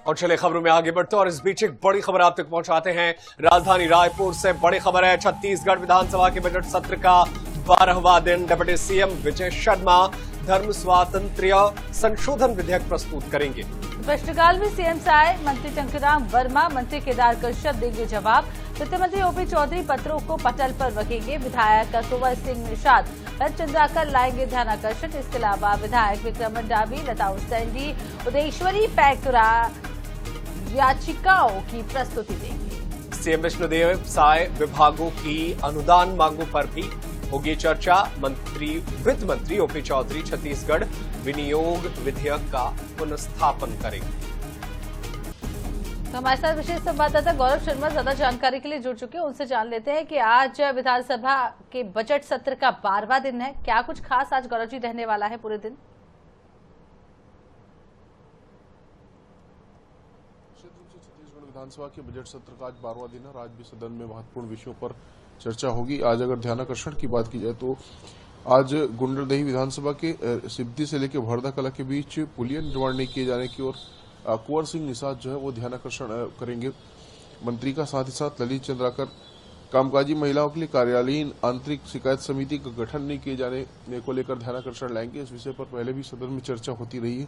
और चले खबरों में आगे बढ़ते हैं और इस बीच एक बड़ी खबर आप तक पहुंचाते हैं। राजधानी रायपुर से बड़ी खबर है। छत्तीसगढ़ विधानसभा के बजट सत्र का 12वां दिन। डिप्टी सीएम विजय शर्मा धर्म स्वातंत्र्य संशोधन विधेयक प्रस्तुत करेंगे। प्रश्नकाल में सीएम से आए मंत्री टंकराम वर्मा, मंत्री केदार कश्यप देंगे जवाब। वित्त मंत्री ओपी चौधरी पत्रों को पटल पर रखेंगे। विधायक कुंवर सिंह निषाद चंद्राकर लाएंगे ध्यानाकर्षण। इसके अलावा विधायक विक्रम डाबी, लता उसेंडी, उदयेश्वरी पैकुरा याचिकाओं की प्रस्तुति देंगे। सीएम विष्णुदेव साय विभागों की अनुदान मांगों पर भी होगी चर्चा। वित्त मंत्री ओपी चौधरी छत्तीसगढ़ विनियोग विधेयक का पुनर्स्थापन करेंगे। तो हमारे साथ विशेष संवाददाता गौरव शर्मा ज्यादा जानकारी के लिए जुड़ चुके हैं, उनसे जान लेते हैं कि आज विधानसभा के बजट सत्र का 12वां दिन है। क्या कुछ खास आज गौरव जी रहने वाला है पूरे दिन? छत्तीसगढ़ विधानसभा के बजट सत्र का आज 12वां दिन है। आज भी सदन में महत्वपूर्ण विषयों पर चर्चा होगी। आज अगर ध्यानाकर्षण की बात की जाए तो आज गुंडरदेही विधानसभा के सिब्दी से लेकर भरदा कला के बीच पुलिया निर्माण नहीं किए जाने की ओर कुंवर सिंह निषाद जो है वो ध्यानाकर्षण करेंगे मंत्री का। साथ ही साथ ललित चंद्राकर कामकाजी महिलाओं के लिए कार्यालयीन आंतरिक शिकायत समिति का गठन नहीं किए जाने को लेकर ध्यानाकर्षण लाएंगे। इस विषय पर पहले भी सदन में चर्चा होती रही है।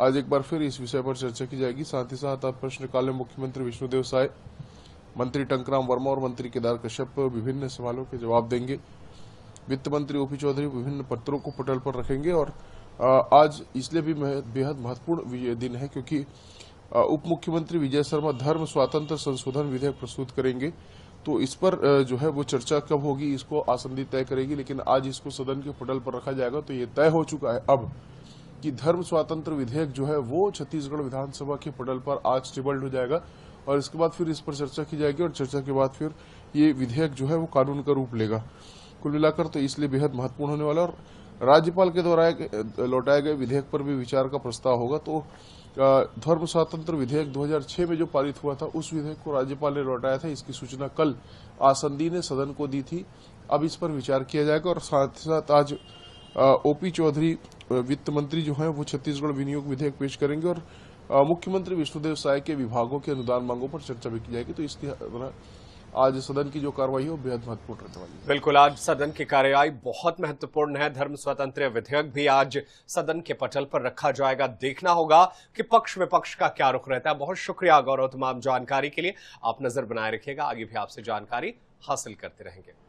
आज एक बार फिर इस विषय पर चर्चा की जाएगी। साथ ही साथ आज प्रश्नकाल में मुख्यमंत्री विष्णुदेव साय, मंत्री टंकराम वर्मा और मंत्री केदार कश्यप विभिन्न सवालों के जवाब देंगे। वित्त मंत्री ओपी चौधरी विभिन्न पत्रों को पटल पर रखेंगे। और आज इसलिए भी बेहद महत्वपूर्ण दिन है क्योंकि उप मुख्यमंत्री विजय शर्मा धर्म स्वातंत्र्य संशोधन विधेयक प्रस्तुत करेंगे। तो इस पर जो है वो चर्चा कब होगी इसको आसंदी तय करेगी, लेकिन आज इसको सदन के पटल पर रखा जाएगा। तो ये तय हो चुका है अब कि धर्म स्वातंत्र्य विधेयक जो है वो छत्तीसगढ़ विधानसभा के पटल पर आज टेबल्ड हो जाएगा और इसके बाद फिर इस पर चर्चा की जाएगी और चर्चा के बाद फिर ये विधेयक जो है वो कानून का रूप लेगा। कुल मिलाकर तो इसलिए बेहद महत्वपूर्ण होने वाला। और राज्यपाल के द्वारा लौटाए गए विधेयक पर भी विचार का प्रस्ताव होगा। तो धर्म स्वातंत्र्य विधेयक 2006 में जो पारित हुआ था उस विधेयक को राज्यपाल ने लौटाया था। इसकी सूचना कल आसंदी ने सदन को दी थी। अब इस पर विचार किया जाएगा। और साथ ही साथ आज ओपी चौधरी वित्त मंत्री जो है वो छत्तीसगढ़ विनियोग विधेयक पेश करेंगे और मुख्यमंत्री विष्णुदेव साय के विभागों के अनुदान मांगों पर चर्चा भी की जाएगी। तो इसलिए आज सदन की जो कार्रवाई है वो बेहद महत्वपूर्ण रहने वाली है। बिल्कुल, आज सदन की कार्यवाही बहुत महत्वपूर्ण है। धर्म स्वातंत्र्य विधेयक भी आज सदन के पटल पर रखा जाएगा। देखना होगा कि पक्ष विपक्ष का क्या रुख रहता है। बहुत शुक्रिया गौरव तमाम जानकारी के लिए। आप नजर बनाए रखिएगा, आगे भी आपसे जानकारी हासिल करते रहेंगे।